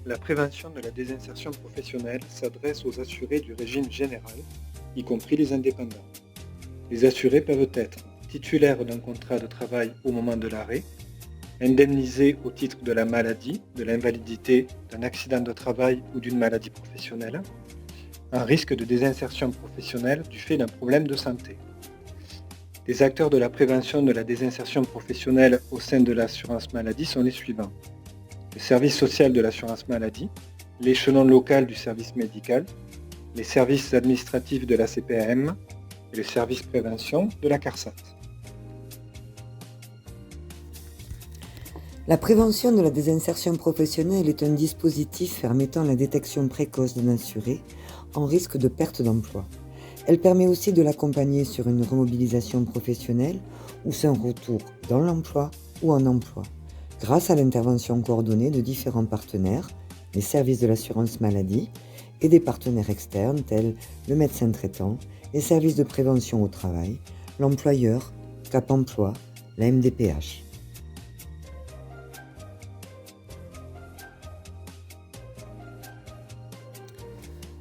La prévention de la désinsertion professionnelle s'adresse aux assurés du régime général, y compris les indépendants. Les assurés peuvent être titulaires d'un contrat de travail au moment de l'arrêt, indemnisés au titre de la maladie, de l'invalidité, d'un accident de travail ou d'une maladie professionnelle, un risque de désinsertion professionnelle du fait d'un problème de santé. Les acteurs de la prévention de la désinsertion professionnelle au sein de l'assurance maladie sont les suivants. Le service social de l'assurance maladie, l'échelon local du service médical, les services administratifs de la CPAM et le service prévention de la CARSAT. La prévention de la désinsertion professionnelle est un dispositif permettant la détection précoce d'un assuré en risque de perte d'emploi. Elle permet aussi de l'accompagner sur une remobilisation professionnelle ou son retour dans l'emploi ou en emploi, grâce à l'intervention coordonnée de différents partenaires, les services de l'assurance maladie et des partenaires externes tels le médecin traitant, les services de prévention au travail, l'employeur, Cap Emploi, la MDPH.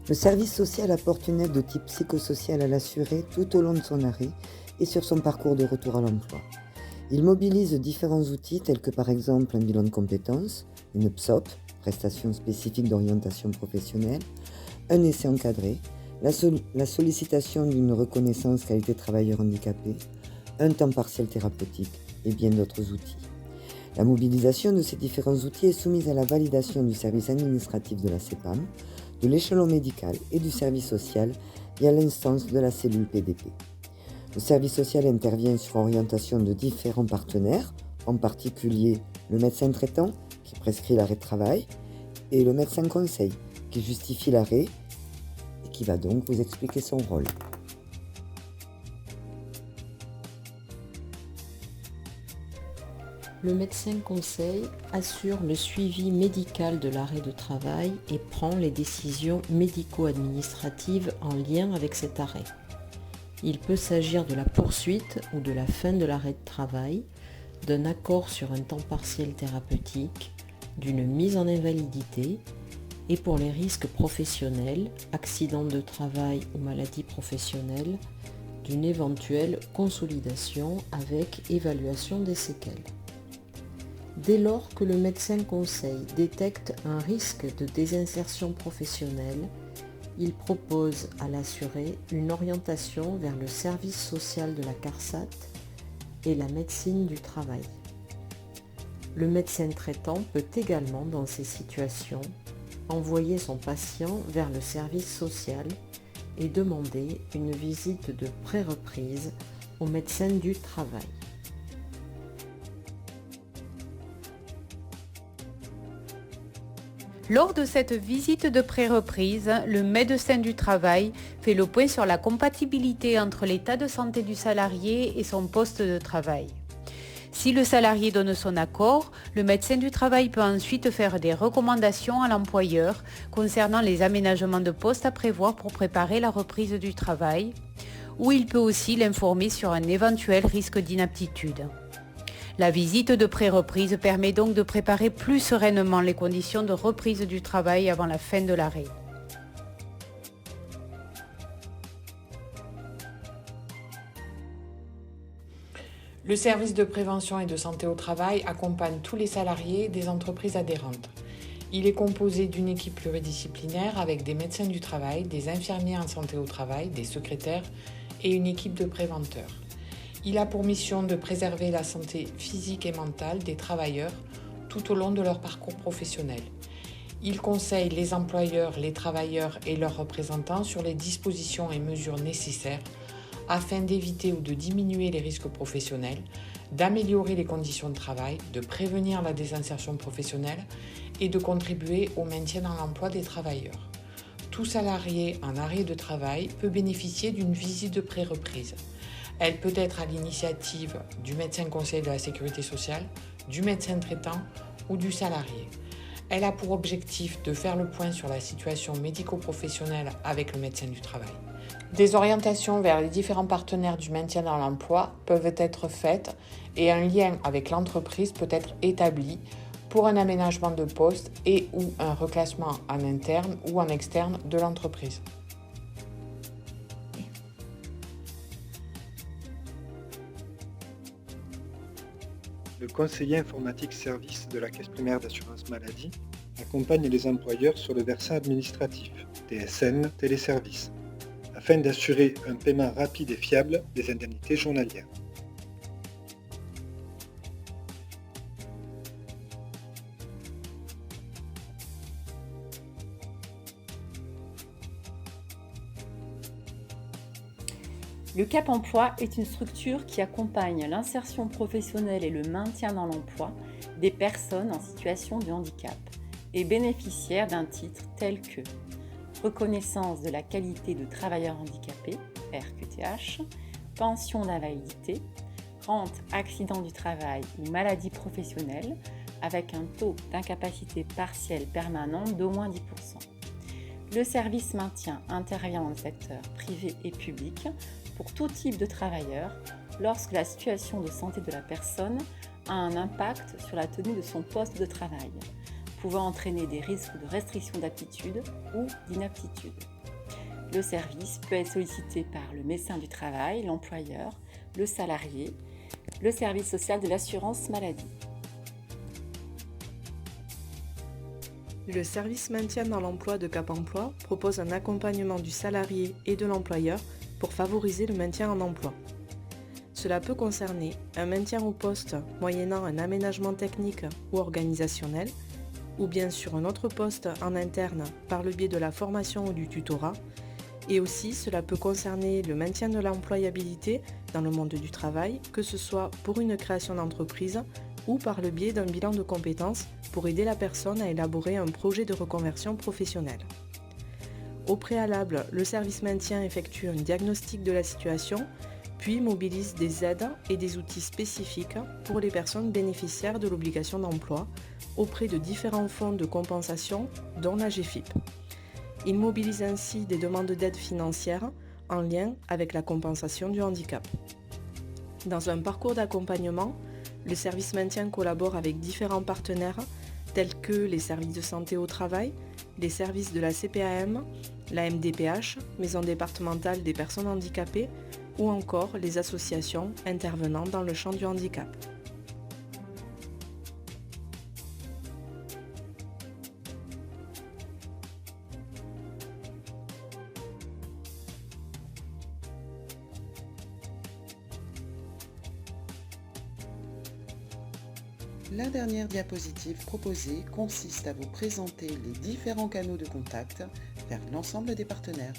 Le service social apporte une aide de type psychosocial à l'assuré tout au long de son arrêt et sur son parcours de retour à l'emploi. Il mobilise différents outils tels que par exemple un bilan de compétences, une PSOP, prestation spécifique d'orientation professionnelle, un essai encadré, la sollicitation d'une reconnaissance qualité travailleur handicapé, un temps partiel thérapeutique et bien d'autres outils. La mobilisation de ces différents outils est soumise à la validation du service administratif de la CPAM, de l'échelon médical et du service social via l'instance de la cellule PDP. Le service social intervient sur orientation de différents partenaires, en particulier le médecin traitant qui prescrit l'arrêt de travail et le médecin conseil qui justifie l'arrêt et qui va donc vous expliquer son rôle. Le médecin conseil assure le suivi médical de l'arrêt de travail et prend les décisions médico-administratives en lien avec cet arrêt. Il peut s'agir de la poursuite ou de la fin de l'arrêt de travail, d'un accord sur un temps partiel thérapeutique, d'une mise en invalidité et pour les risques professionnels, accidents de travail ou maladies professionnelles, d'une éventuelle consolidation avec évaluation des séquelles. Dès lors que le médecin conseil détecte un risque de désinsertion professionnelle, il propose à l'assuré une orientation vers le service social de la CARSAT et la médecine du travail. Le médecin traitant peut également, dans ces situations, envoyer son patient vers le service social et demander une visite de pré-reprise au médecin du travail. Lors de cette visite de pré-reprise, le médecin du travail fait le point sur la compatibilité entre l'état de santé du salarié et son poste de travail. Si le salarié donne son accord, le médecin du travail peut ensuite faire des recommandations à l'employeur concernant les aménagements de poste à prévoir pour préparer la reprise du travail, ou il peut aussi l'informer sur un éventuel risque d'inaptitude. La visite de pré-reprise permet donc de préparer plus sereinement les conditions de reprise du travail avant la fin de l'arrêt. Le service de prévention et de santé au travail accompagne tous les salariés des entreprises adhérentes. Il est composé d'une équipe pluridisciplinaire avec des médecins du travail, des infirmiers en santé au travail, des secrétaires et une équipe de préventeurs. Il a pour mission de préserver la santé physique et mentale des travailleurs tout au long de leur parcours professionnel. Il conseille les employeurs, les travailleurs et leurs représentants sur les dispositions et mesures nécessaires afin d'éviter ou de diminuer les risques professionnels, d'améliorer les conditions de travail, de prévenir la désinsertion professionnelle et de contribuer au maintien dans l'emploi des travailleurs. Tout salarié en arrêt de travail peut bénéficier d'une visite de pré-reprise. Elle peut être à l'initiative du médecin conseil de la sécurité sociale, du médecin traitant ou du salarié. Elle a pour objectif de faire le point sur la situation médico-professionnelle avec le médecin du travail. Des orientations vers les différents partenaires du maintien dans l'emploi peuvent être faites et un lien avec l'entreprise peut être établi pour un aménagement de poste et ou un reclassement en interne ou en externe de l'entreprise. Le conseiller informatique service de la Caisse primaire d'assurance maladie accompagne les employeurs sur le versant administratif, TSN, téléservice, afin d'assurer un paiement rapide et fiable des indemnités journalières. Le Cap Emploi est une structure qui accompagne l'insertion professionnelle et le maintien dans l'emploi des personnes en situation de handicap et bénéficiaires d'un titre tel que reconnaissance de la qualité de travailleur handicapé, RQTH, pension d'invalidité, rente accident du travail ou maladie professionnelle avec un taux d'incapacité partielle permanente d'au moins 10%. Le service maintien intervient dans le secteur privé et public pour tout type de travailleur lorsque la situation de santé de la personne a un impact sur la tenue de son poste de travail, pouvant entraîner des risques de restriction d'aptitude ou d'inaptitude. Le service peut être sollicité par le médecin du travail, l'employeur, le salarié, le service social de l'assurance maladie. Le service maintien dans l'emploi de Cap Emploi propose un accompagnement du salarié et de l'employeur pour favoriser le maintien en emploi. Cela peut concerner un maintien au poste moyennant un aménagement technique ou organisationnel, ou bien sur un autre poste en interne par le biais de la formation ou du tutorat, et aussi cela peut concerner le maintien de l'employabilité dans le monde du travail, que ce soit pour une création d'entreprise ou par le biais d'un bilan de compétences pour aider la personne à élaborer un projet de reconversion professionnelle. Au préalable, le service maintien effectue un diagnostic de la situation, puis mobilise des aides et des outils spécifiques pour les personnes bénéficiaires de l'obligation d'emploi auprès de différents fonds de compensation, dont la GFIP. Il mobilise ainsi des demandes d'aide financière en lien avec la compensation du handicap. Dans un parcours d'accompagnement, le service maintien collabore avec différents partenaires tels que les services de santé au travail, les services de la CPAM, la MDPH, Maison départementale des personnes handicapées, ou encore les associations intervenant dans le champ du handicap. La dernière diapositive proposée consiste à vous présenter les différents canaux de contact vers l'ensemble des partenaires.